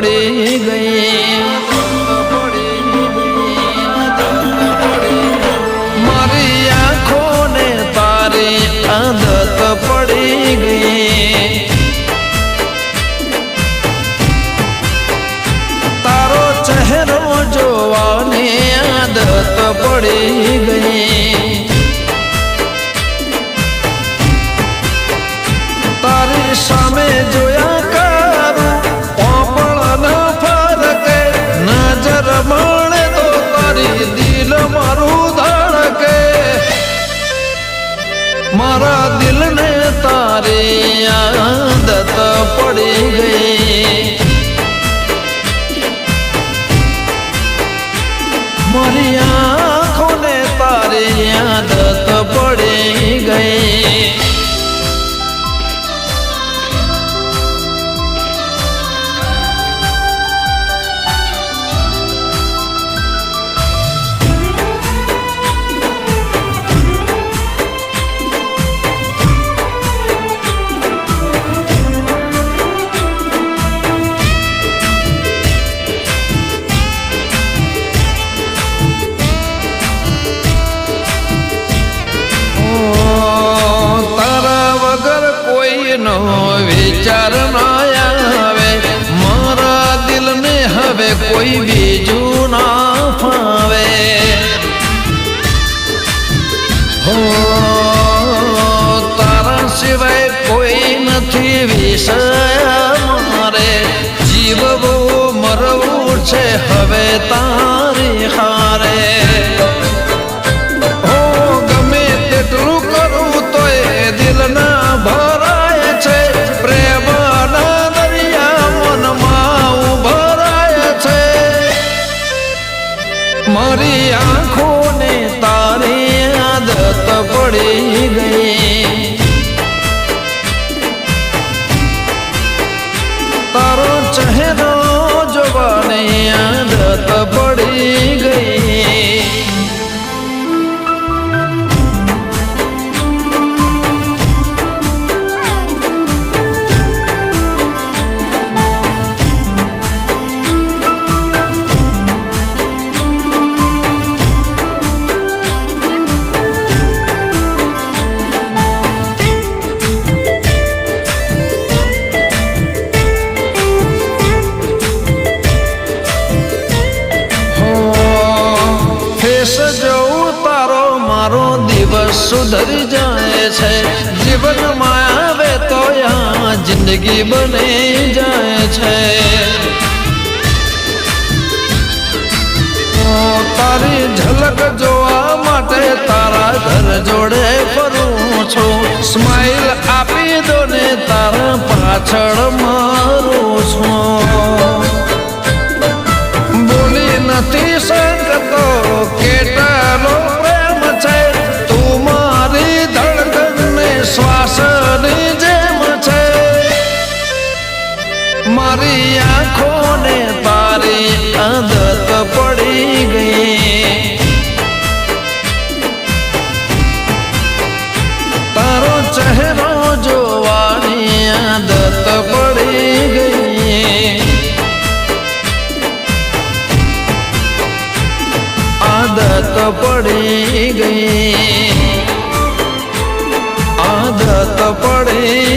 પડી ગઈ મારી આંખોને તારી આદત પડી ગઈ તારો ચહેરો જોવાની આદત પડી ગઈ તારી સામે જોયા કરું પોપળ ન ફરકે નજર મળે તો તારી દિલ મારું ધડકે મારા દિલને તારી આદત પડી ગઈ મારી આંખોને તારી આદત પડી ગઈ વિચાર ના આવે મારા દિલને હવે કોઈ બીજું ના ફાવે હો તારા સિવાય કોઈ નથી વિષય મારે જીવવું મરવું છે હવે તારી હારે હો ગમે તેટલું કરું તોય દિલ ના ભરાય છે પ્રેમના દરિયા મનમાં ઉભરાય છે મારી આંખોને તારી આદત પડી ગઈ તારો ચહેરો જોવાની આદત પડી ગઈ સુધરી જાય છે જીવનમાં આવે તો આ જિંદગી બની જાય છે તારી ઝલક જોવા માટે તારા ઘર જોડે ફરું છું સ્માઈલ આપી દો ને તારા પાછળ મારું છું બોલી નથી શકતો કેટલો પ્રેમ છે શ્વાસની જેમ છે મારી આંખોને તારી આદત પડી ગઈ તારો ચહેરો જોવાની આદત પડી ગઈ આદત પડી ગઈ આદત પડી